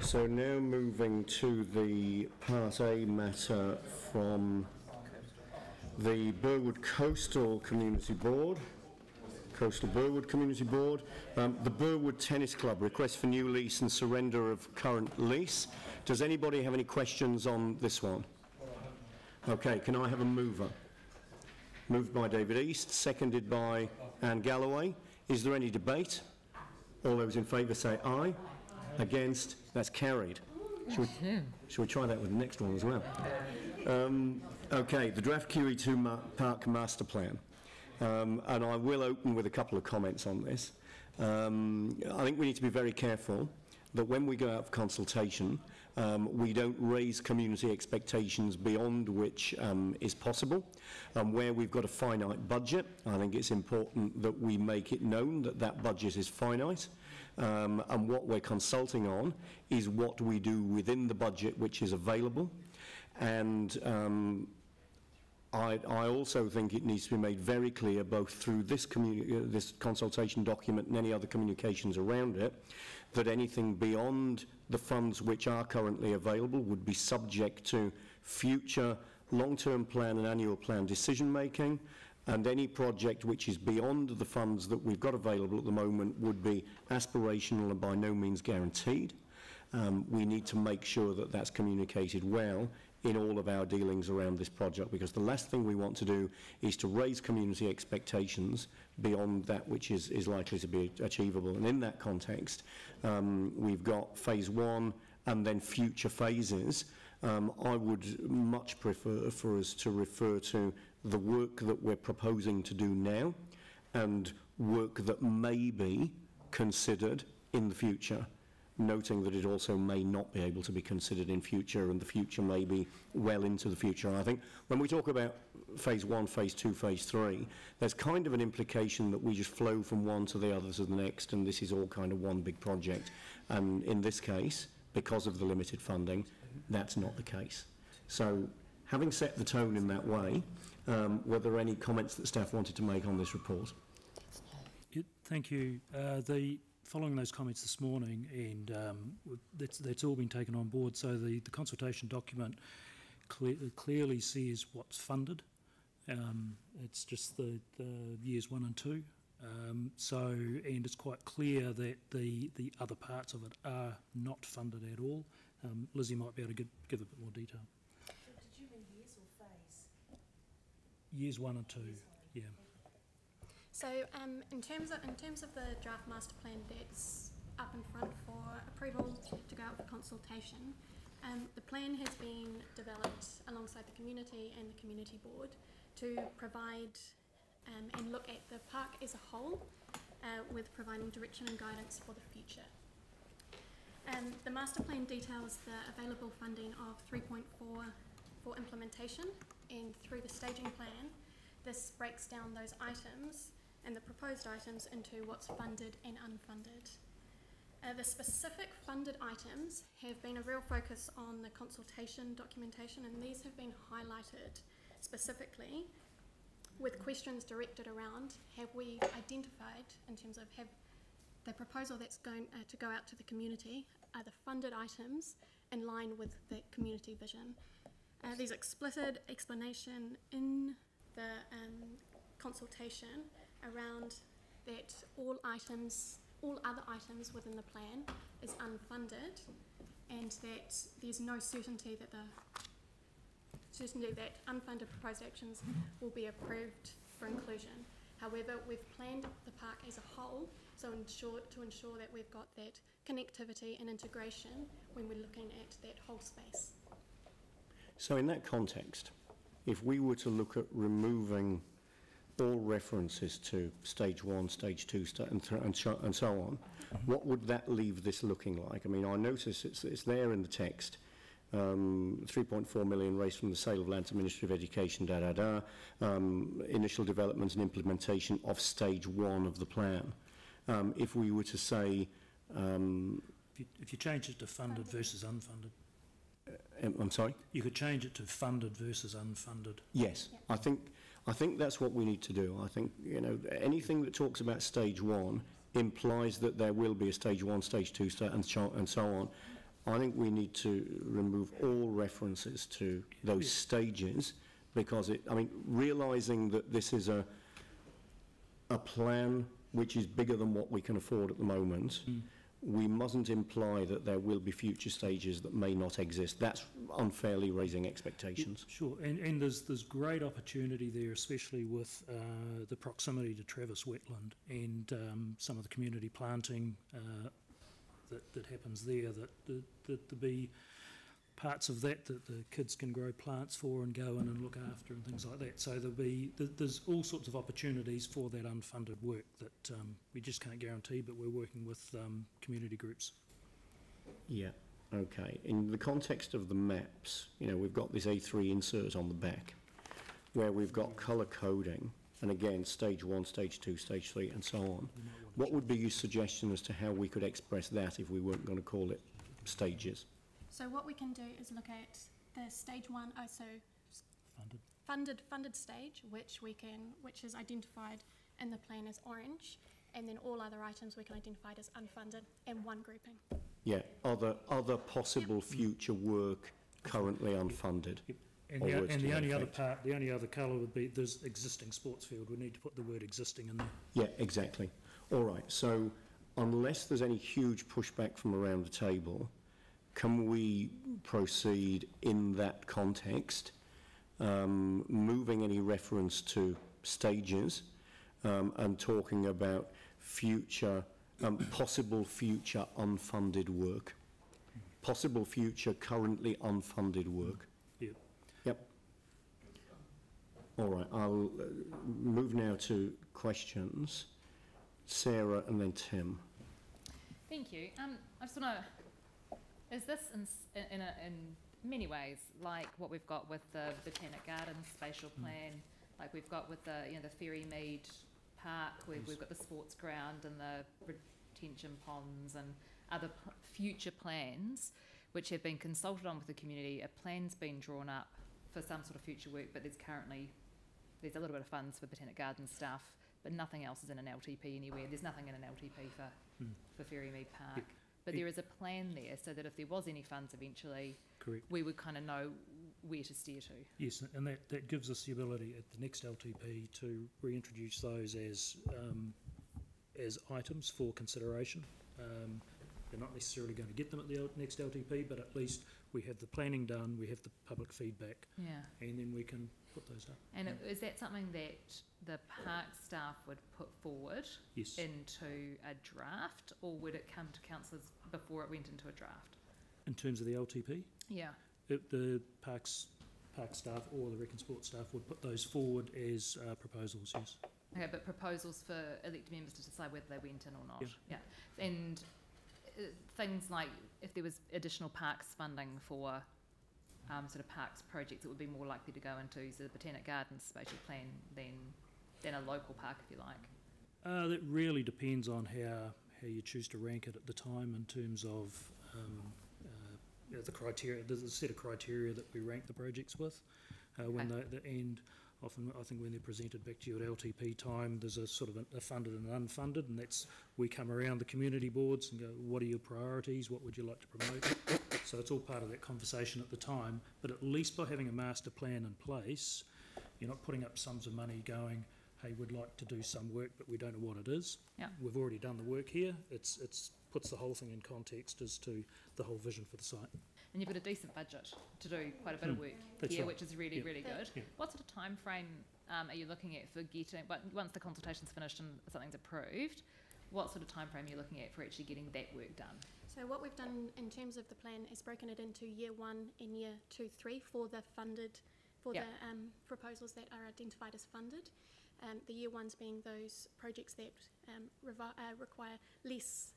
So now moving to the Part A matter from the Burwood Coastal Community Board. Coastal Burwood Community Board. The Burwood Tennis Club request for new lease and surrender of current lease. Does anybody have any questions on this one? Okay, can I have a mover? Moved by David East, seconded by Anne Galloway. Is there any debate? All those in favour say aye. Against? That's carried. Shall we try that with the next one as well? Okay, the draft QEII Park Master Plan. And I will open with a couple of comments on this. I think we need to be very careful that when we go out for consultation, we don't raise community expectations beyond which is possible. Where we've got a finite budget, I think it's important that we make it known that that budget is finite. And what we're consulting on is what we do within the budget which is available. And I also think it needs to be made very clear, both through this consultation document and any other communications around it, that anything beyond the funds which are currently available would be subject to future long-term plan and annual plan decision making, and any project which is beyond the funds that we've got available at the moment would be aspirational and by no means guaranteed. We need to make sure that that's communicated well in all of our dealings around this project, because the last thing we want to do is to raise community expectations beyond that which is likely to be achievable. And in that context, we've got phase one and then future phases. I would much prefer for us to refer to the work that we're proposing to do now and work that may be considered in the future, noting that it also may not be able to be considered in future, and the future may be well into the future. And I think when we talk about phase one, phase two, phase three, there's kind of an implication that we just flow from one to the other to the next, and this is all kind of one big project. And in this case, because of the limited funding, that's not the case. So having set the tone in that way, were there any comments that staff wanted to make on this report? Thank you. Following those comments this morning, and that's all been taken on board, so the consultation document clearly says what's funded. It's just the years 1 and 2. And it's quite clear that the other parts of it are not funded at all. Lizzie might be able to give a bit more detail. So did you mean years or phase? Years 1 and 2, yeah. So in terms of the draft master plan that's up in front for approval to go out for consultation, the plan has been developed alongside the community and the community board to provide and look at the park as a whole, with providing direction and guidance for the future. The master plan details the available funding of 3.4 for implementation, and through the staging plan, this breaks down those items and the proposed items into what's funded and unfunded. The specific funded items have been a real focus on the consultation documentation, and these have been highlighted specifically with questions directed around, have we identified, in terms of have the proposal that's going to go out to the community, are the funded items in line with the community vision? There's explicit explanation in the consultation around that all other items within the plan is unfunded, and that there's no certainty that unfunded proposed actions will be approved for inclusion. However, we've planned the park as a whole, so to ensure that we've got that connectivity and integration when we're looking at that whole space. So in that context, if we were to look at removing all references to stage 1, stage 2, and so on, what would that leave this looking like? I mean, I notice it's there in the text. 3.4 million raised from the sale of land to Ministry of Education, initial development and implementation of stage 1 of the plan. If we were to say... if you change it to funded versus unfunded. I'm sorry? You could change it to funded versus unfunded. Yes, yeah. I think that's what we need to do. I think, you know, anything that talks about stage 1 implies that there will be a stage 1, stage 2, and so on. I think we need to remove all references to those stages, because realising that this is a plan which is bigger than what we can afford at the moment, we mustn't imply that there will be future stages that may not exist. That's unfairly raising expectations. Sure, and there's great opportunity there, especially with the proximity to Travis wetland and some of the community planting that happens there, that there'll be parts of that the kids can grow plants for and go in and look after and things like that. So there's all sorts of opportunities for that unfunded work that we just can't guarantee, but we're working with community groups. Yeah, okay. In the context of the maps, we've got this A3 insert on the back where we've got colour coding, and again, stage 1, stage 2, stage 3 and so on. What would be your suggestion as to how we could express that if we weren't going to call it stages? So what we can do is look at the stage 1, funded stage, which is identified in the plan as orange, and then all other items we can identify as unfunded in one grouping. Yeah, other possible future work currently unfunded. Yep. And the only other part, the only other colour would be there's existing sports field. We need to put the word existing in there. Yeah, exactly. All right, so unless there's any huge pushback from around the table, can we proceed in that context, moving any reference to stages and talking about future, possible future unfunded work, possible future currently unfunded work? Yep. Yep. All right, I'll move now to questions. Sarah and then Tim. Thank you. I just want to... Is this in many ways like what we've got with the Botanic Gardens spatial plan, like we've got with the the Ferry Mead Park, we've got the sports ground and the retention ponds and other future plans which have been consulted on with the community. A plan's been drawn up for some sort of future work, but there's a little bit of funds for Botanic Gardens stuff, but nothing else is in an LTP anywhere. There's nothing in an LTP for Ferry Mead Park. Yep. But there is a plan there, so that if there was any funds eventually, Correct. We would kind of know where to steer to. Yes, and that gives us the ability at the next LTP to reintroduce those as items for consideration. They're not necessarily going to get them at the next LTP, but at least we have the planning done, we have the public feedback, and then we can put those up. And is that something that the park staff would put forward into a draft, or would it come to councillors before it went into a draft? In terms of the LTP? Yeah. The park staff or the Rec and Sport staff would put those forward as proposals, yes. Okay, but proposals for elected members to decide whether they went in or not. Yeah. And things like if there was additional parks funding for sort of parks projects, it would be more likely to go into the Botanic Gardens spatial plan than a local park, if you like. That really depends on how you choose to rank it at the time in terms of the criteria. There's a set of criteria that we rank the projects with. And often, I think when they're presented back to you at LTP time, there's a sort of a funded and unfunded, and that's, we come around the community boards and go, what are your priorities, what would you like to promote? So it's all part of that conversation at the time, but at least by having a master plan in place, you're not putting up sums of money going, hey, we'd like to do some work, but we don't know what it is. Yeah. We've already done the work here. It's puts the whole thing in context as to the whole vision for the site. And you've got a decent budget to do quite a bit of work here, right. which is really, really good. Yeah. What sort of time frame are you looking at for getting, but once the consultation's finished and something's approved, what sort of time frame are you looking at for actually getting that work done? So what we've done in terms of the plan is broken it into year 1 and year 2, 3 for the funded, the proposals that are identified as funded. The year 1s being those projects that require less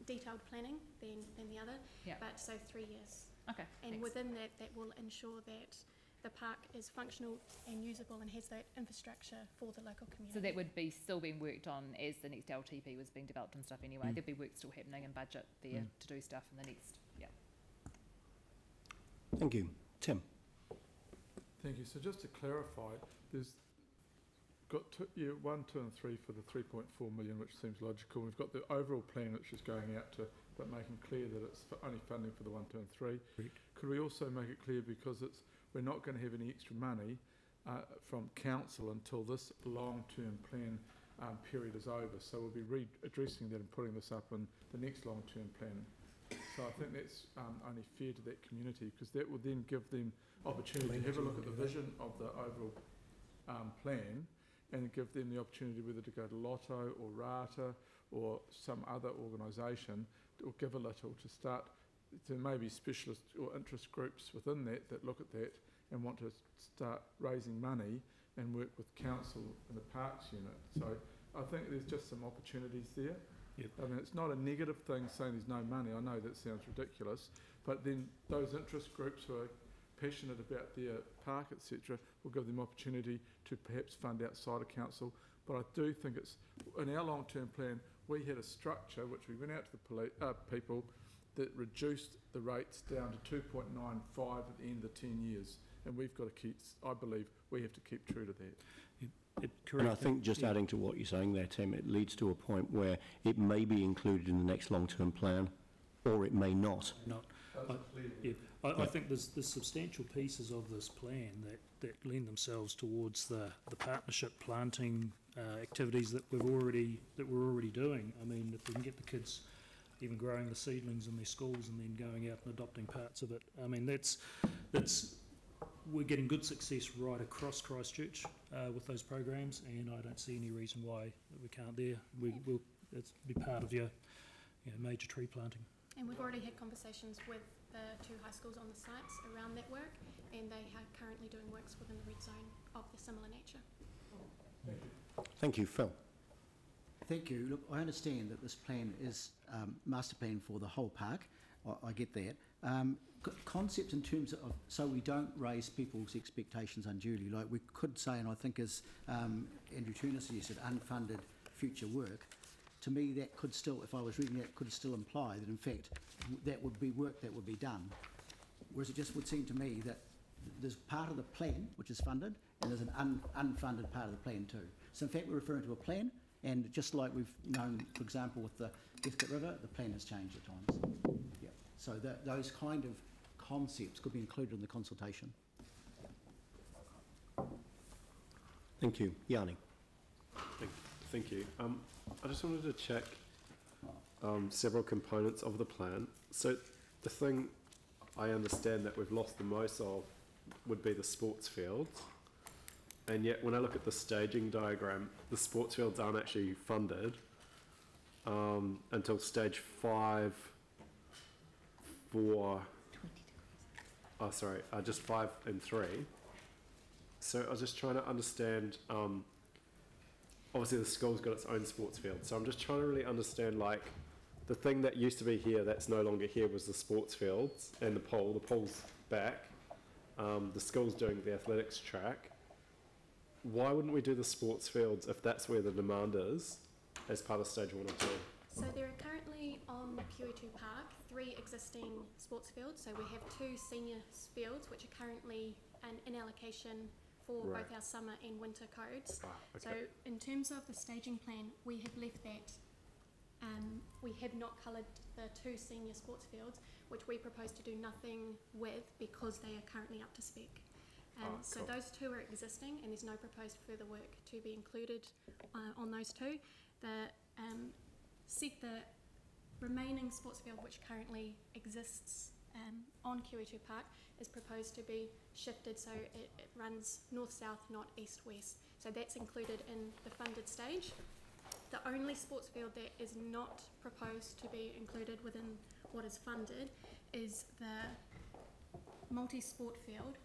detailed planning than the other, but so 3 years. Okay. And thanks. within that will ensure that the park is functional and usable and has that infrastructure for the local community. So that would be still being worked on as the next LTP was being developed and stuff anyway. There'd be work still happening and budget there to do stuff in the next, Thank you. Tim. Thank you. So just to clarify, there's got year 1, 2 and 3 for the 3.4 million, which seems logical. We've got the overall plan which is going out to but making clear that it's only funding for the 1, 2 and 3. Correct. Could we also make it clear, because we're not going to have any extra money from council until this long-term plan period is over, so we'll be addressing that and putting this up in the next long-term plan. So I think that's only fair to that community, because that will then give them opportunity to have a look at the vision of the overall plan, and give them the opportunity whether to go to Lotto or Rata or some other organisation, or give a little to start. There may be specialist or interest groups within that look at that and want to start raising money and work with council and the parks unit. So I think there's just some opportunities there. Yep. I mean, it's not a negative thing saying there's no money. I know that sounds ridiculous, but then those interest groups who are passionate about their park, etc., will give them opportunity to perhaps fund outside of council. But I do think it's, in our long-term plan, we had a structure which we went out to the people that reduced the rates down to 2.95 at the end of the 10 years. And we've got to keep, I believe, we have to keep true to that. And I think just adding to what you're saying there, Tim, it leads to a point where it may be included in the next long-term plan, or it may not. I think there's substantial pieces of this plan that lend themselves towards the partnership planting activities that we're already doing. I mean, if we can get the kids even growing the seedlings in their schools and then going out and adopting parts of it, I mean that's we're getting good success right across Christchurch with those programs, and I don't see any reason why we can't there. We'll it's be part of your major tree planting. And we've already had conversations with the 2 high schools on the sites around that work, and they are currently doing works within the red zone of the similar nature. Thank you, Phil. Thank you. Look, I understand that this plan is master plan for the whole park. I get that. Concept in terms of, so we don't raise people's expectations unduly. Like we could say, and I think as Andrew Turner suggested, unfunded future work. To me, that could still, if I was reading that, could still imply that in fact that would be work that would be done. Whereas it just would seem to me that there's part of the plan which is funded, and there's an unfunded part of the plan too. So in fact, we're referring to a plan, and just like we've known, for example, with the Heathcote River, the plan has changed at times. Yeah. So those kind of concepts could be included in the consultation. Thank you. Yanni. Thank you. I just wanted to check several components of the plan. So the thing I understand that we've lost the most of would be the sports fields. And yet when I look at the staging diagram, the sports fields aren't actually funded until stage 5 for, just 5 and 3. So I was just trying to understand, obviously the school's got its own sports field, so I'm just trying to really understand, like, the thing that used to be here that's no longer here was the sports fields and the pole. The pole's back. The school's doing the athletics track. Why wouldn't we do the sports fields if that's where the demand is as part of stage 1 or 2? So there are currently on QEII Park 3 existing sports fields. So we have 2 senior fields which are currently in allocation for both our summer and winter codes. Okay. So in terms of the staging plan, we have left that, we have not coloured the 2 senior sports fields, which we propose to do nothing with because they are currently up to spec. So those 2 are existing, and there's no proposed further work to be included on those 2. The remaining sports field which currently exists on QE2 Park is proposed to be shifted so it runs north-south, not east-west. So that's included in the funded stage. The only sports field that is not proposed to be included within what is funded is the multi-sport field,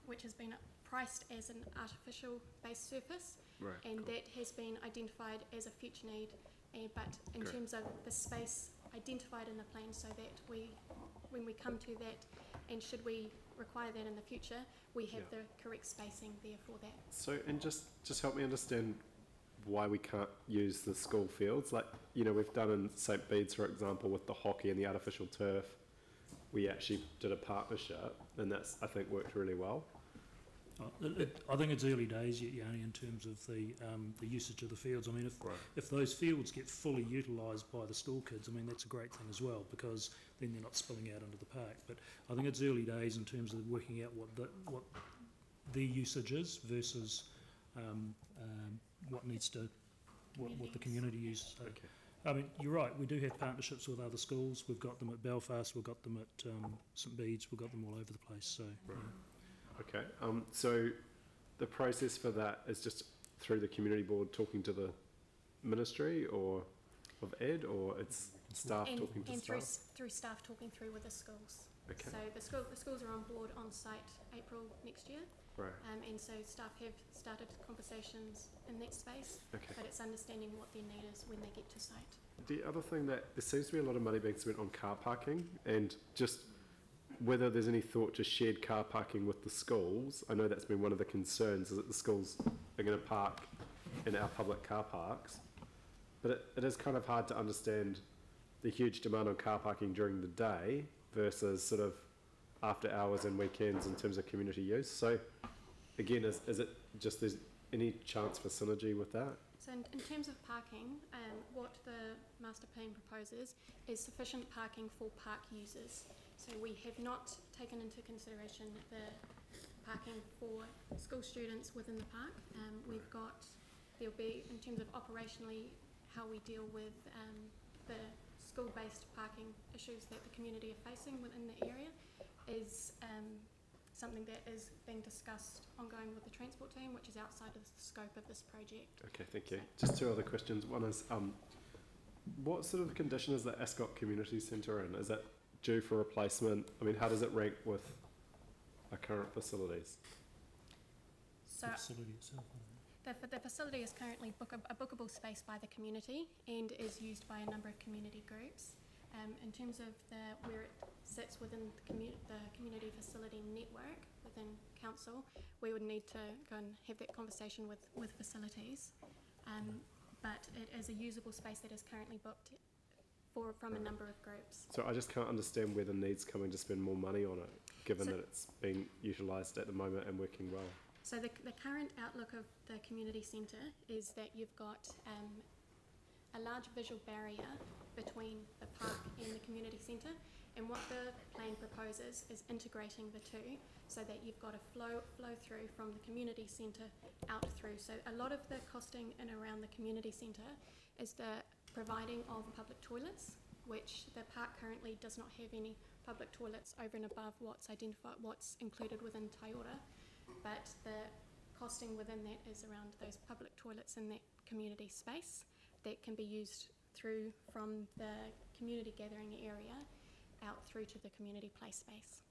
which has been priced as an artificial base surface, and that has been identified as a future need, but in terms of the space identified in the plan, so that when we come to that, and should we require that in the future, we have the correct spacing there for that. So, and just help me understand why we can't use the school fields. Like, we've done in St. Bede's, for example, with the hockey and the artificial turf, we actually did a partnership, and that's, I think, worked really well. I think it's early days yet, Yanni, in terms of the usage of the fields. I mean, if those fields get fully utilised by the school kids, I mean, that's a great thing as well, because then they're not spilling out into the park. But I think it's early days in terms of working out what the usage is versus what the community uses. So, Okay. I mean, you're right, we do have partnerships with other schools. We've got them at Belfast, we've got them at St Bede's, we've got them all over the place. So, Right. Okay, so the process for that is just through the community board talking to the ministry or of Ed, or it's staff talking to and staff? through staff talking through with the schools. Okay. So the schools are on board on site April next year, Right, and so staff have started conversations in that space, okay. but it's understanding what their need is when they get to site. The other thing, that there seems to be a lot of money being spent on car parking, and just whether there's any thought to shared car parking with the schools. I know that's been one of the concerns, is that the schools are going to park in our public car parks, but it is kind of hard to understand the huge demand on car parking during the day versus sort of after hours and weekends in terms of community use. So again, is it just, there's any chance for synergy with that? So in terms of parking, what the master plan proposes is sufficient parking for park users. So we have not taken into consideration the parking for school students within the park. There'll be, in terms of operationally, how we deal with the school-based parking issues that the community are facing within the area is something that is being discussed ongoing with the transport team, which is outside of the scope of this project. Okay, thank you. Just two other questions. One is, what sort of condition is the Ascot Community Centre in? Is it due for replacement? I mean, how does it rank with our current facilities? So the facility itself. the facility is currently a bookable space by the community and is used by a number of community groups. In terms of where it sits within the community facility network within council, we would need to go and have that conversation with facilities. But it is a usable space that is currently booked from a number of groups. So I just can't understand where the need's coming to spend more money on it, given that it's being utilised at the moment and working well. So the current outlook of the community centre is that you've got a large visual barrier between the park and the community centre, and what the plan proposes is integrating the two so that you've got a flow through from the community centre out through. So a lot of the costing in around the community centre is the providing of public toilets, which the park currently does not have any public toilets over and above what's included within Toyota, but the costing within that is around those public toilets in that community space that can be used through from the community gathering area out through to the community play space.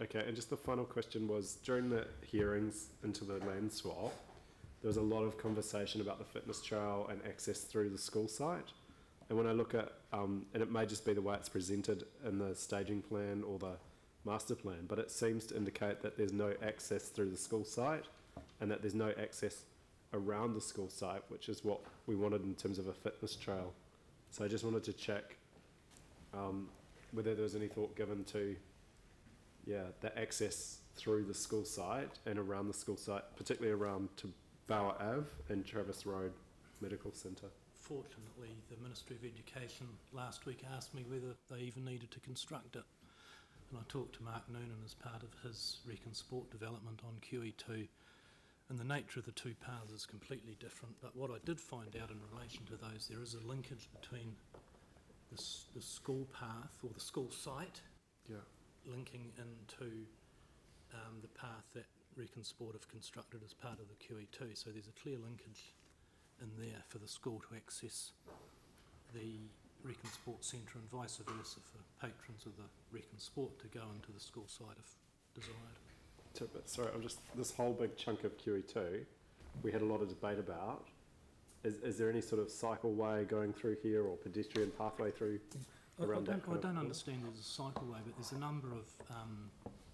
Okay, and just the final question was, during the hearings into the land swap, there was a lot of conversation about the fitness trail and access through the school site. And when I look at, and it may just be the way it's presented in the staging plan or the master plan, but it seems to indicate that there's no access through the school site and that there's no access around the school site, which is what we wanted in terms of a fitness trail. So I just wanted to check whether there was any thought given to, the access through the school site and around the school site, particularly around to Bower Ave and Travis Road Medical Centre. Fortunately, the Ministry of Education last week asked me whether they even needed to construct it. And I talked to Mark Noonan as part of his Rec and Sport development on QE2, and the nature of the two paths is completely different. But what I did find out in relation to those, there is a linkage between the school path or the school site linking into the path that Rec and Sport have constructed as part of the QE2. So there's a clear linkage in there for the school to access the Rec and Sport Centre and vice versa for patrons of the Rec and Sport to go into the school site if desired. Sorry, this whole big chunk of QE2, we had a lot of debate about. Is there any sort of cycleway going through here or pedestrian pathway through around that? I don't understand there's a cycleway, but there's a number of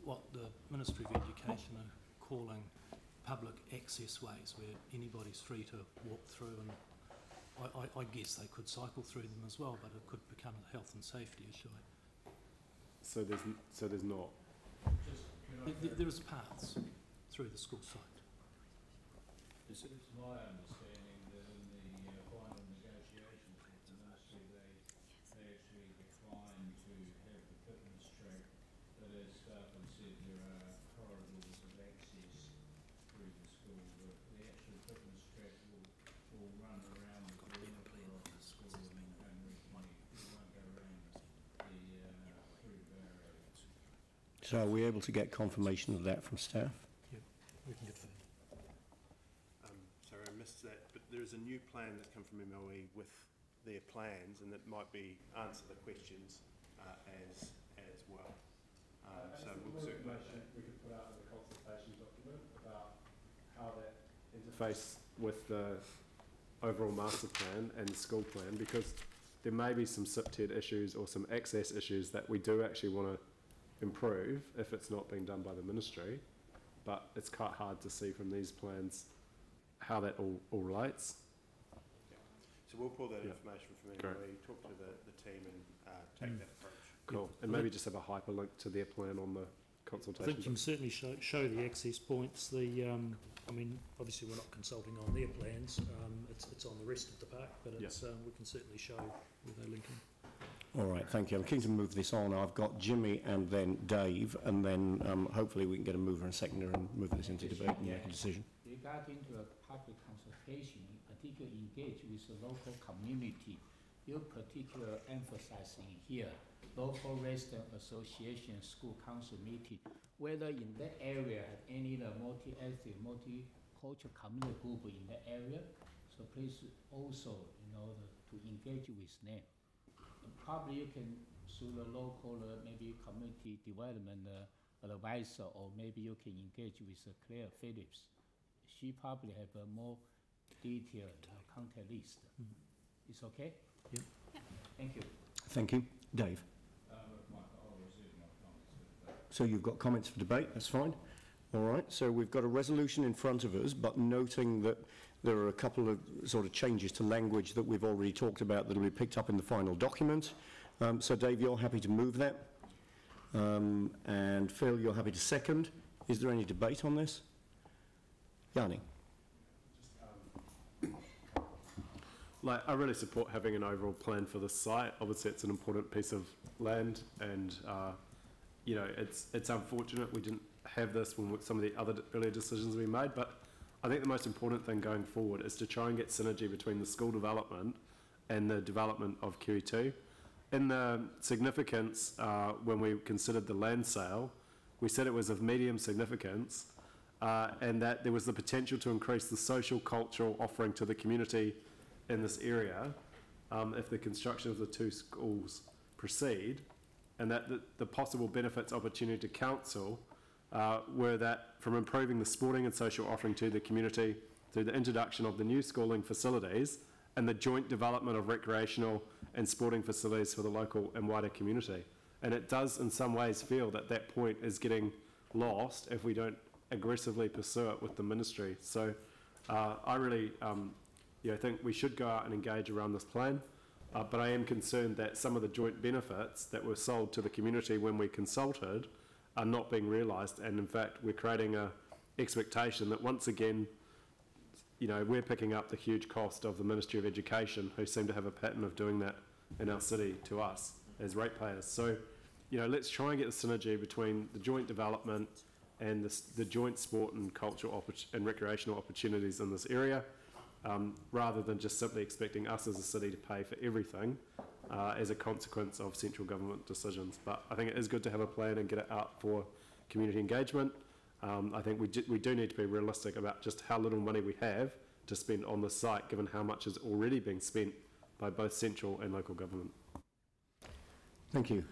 what the Ministry of Education are calling public access ways where anybody's free to walk through, and I guess they could cycle through them as well, but it could become a health and safety issue. So there's not. There is paths. through the school site. It's my understanding that in the final negotiations with the ministry, they actually declined to have the fitness track, but as Stephen said, there are corridors of access through the school, but the actual fitness track will run around the perimeter of the school and won't go around through the barrier. So are we able to get confirmation of that from staff? Yep, we can get that. Sorry, I missed that, but there is a new plan that come from MOE with their plans, and that might be answer the questions as well. So we'll certainly we could put out in the consultation document about how that interface with the overall master plan and the school plan, because there may be some SIPTED issues or some access issues that we do actually want to improve if it's not being done by the ministry, but it's quite hard to see from these plans how that all relates. Yeah. So we'll pull that Yeah. information from Great. MOE, talk to the team and take that approach. Cool. And maybe just have a hyperlink to their plan on the I consultation. think you can certainly show the access points. I mean, obviously we're not consulting on their plans. It's on the rest of the park, but it's, we can certainly show where they're linking. All right, thank you. I'm keen to move this on. I've got Jimmy and then Dave, and then hopefully we can get a mover and seconder and move this into debate and make a decision. Regarding to a public consultation, particularly engage with the local community, you particularly emphasizing here local resident association, school council meeting, whether in that area have any multi-ethnic, multicultural community group in the area. So please also, to engage with them. And probably you can, through the local maybe community development advisor, or maybe you can engage with Claire Phillips. She probably have a more detailed contact list. It's okay? Yep. Thank you. Thank you. Dave? I'll reserve my comments for debate. So you've got comments for debate, that's fine. All right, so we've got a resolution in front of us, but noting that there are a couple of sort of changes to language that we've already talked about that will be picked up in the final document. So Dave, you're happy to move that? And Phil, you're happy to second? Is there any debate on this? Yanni? I really support having an overall plan for this site. Obviously, it's an important piece of land, and it's unfortunate we didn't have this when some of the other earlier decisions we made. But I think the most important thing going forward is to try and get synergy between the school development and the development of QE2. In the significance, when we considered the land sale, we said it was of medium significance, and that there was the potential to increase the social cultural offering to the community in this area if the construction of the two schools proceed, and that the possible benefits opportunity to council were that from improving the sporting and social offering to the community through the introduction of the new schooling facilities and the joint development of recreational and sporting facilities for the local and wider community. And it does in some ways feel that that point is getting lost if we don't aggressively pursue it with the ministry. So I really think we should go out and engage around this plan, but I am concerned that some of the joint benefits that were sold to the community when we consulted are not being realised, and in fact we're creating a expectation that once again we're picking up the huge cost of the Ministry of Education, who seem to have a pattern of doing that in our city to us as ratepayers. So let's try and get the synergy between the joint development and the joint sport and cultural and recreational opportunities in this area, rather than just simply expecting us as a city to pay for everything as a consequence of central government decisions. But I think it is good to have a plan and get it out for community engagement. I think we do need to be realistic about just how little money we have to spend on the site, given how much is already being spent by both central and local government. Thank you.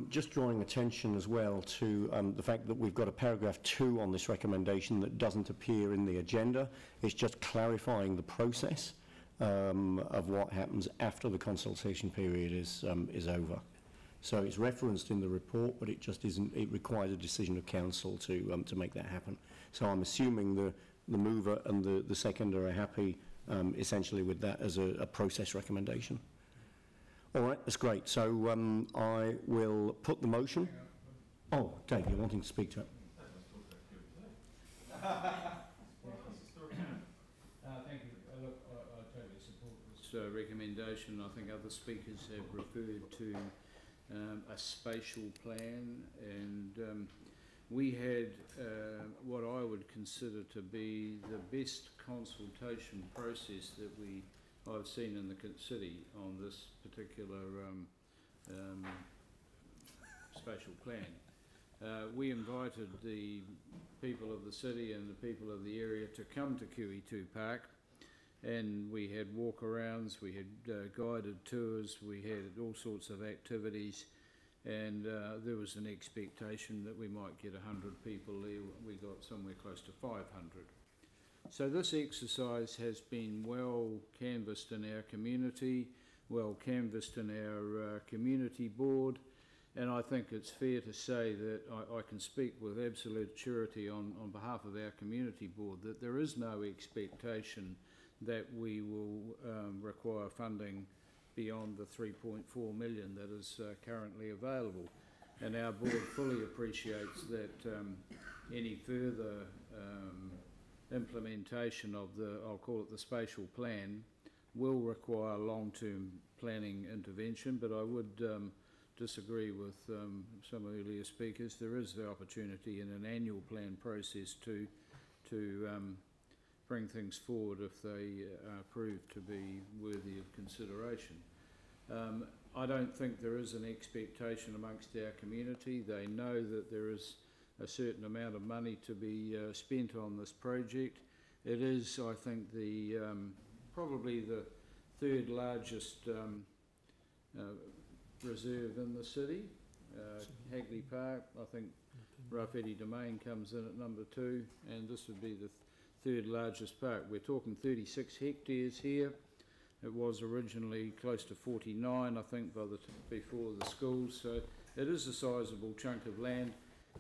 Just drawing attention as well to the fact that we've got a paragraph 2 on this recommendation that doesn't appear in the agenda. It's just clarifying the process of what happens after the consultation period is over. So it's referenced in the report, but it just isn't. It requires a decision of council to make that happen. So I'm assuming the mover and the seconder are happy essentially with that as a process recommendation. All right, that's great. So I will put the motion. Oh, Dave, you're wanting to speak to it? Thank you. Look, I totally support this recommendation. I think other speakers have referred to a spatial plan, and we had what I would consider to be the best consultation process that I've seen in the city on this particular spatial plan. We invited the people of the city and the people of the area to come to QE2 Park, and we had walk-arounds, we had guided tours, we had all sorts of activities, and there was an expectation that we might get 100 people there. We got somewhere close to 500. So this exercise has been well canvassed in our community, well canvassed in our community board, and I think it's fair to say that I can speak with absolute surety on behalf of our community board that there is no expectation that we will require funding beyond the 3.4 million that is currently available. And our board fully appreciates that any further implementation of I'll call it the spatial plan, will require long-term planning intervention, but I would disagree with some earlier speakers. There is the opportunity in an annual plan process to bring things forward if they prove to be worthy of consideration. I don't think there is an expectation amongst our community. They know that there is a certain amount of money to be spent on this project. It is, I think, the probably the third largest reserve in the city. Hagley Park, I think Rough Eddy Domain comes in at number 2, and this would be the third largest park. We're talking 36 hectares here. It was originally close to 49, I think, before the schools. So it is a sizable chunk of land,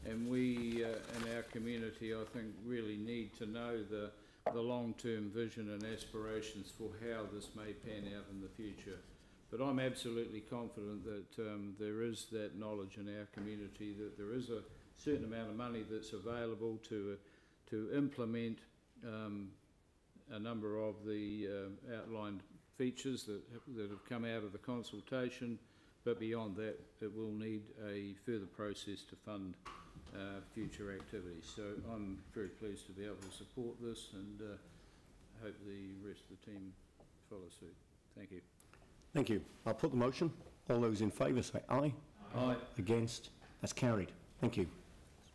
and we in our community, I think, really need to know the long-term vision and aspirations for how this may pan out in the future. But I'm absolutely confident that there is that knowledge in our community that there is a certain amount of money that's available to implement a number of the outlined features that have come out of the consultation, but beyond that it will need a further process to fund future activities. So I'm very pleased to be able to support this, and hope the rest of the team follow suit. Thank you. Thank you. I'll put the motion. All those in favour say aye. Aye. Against? That's carried. Thank you.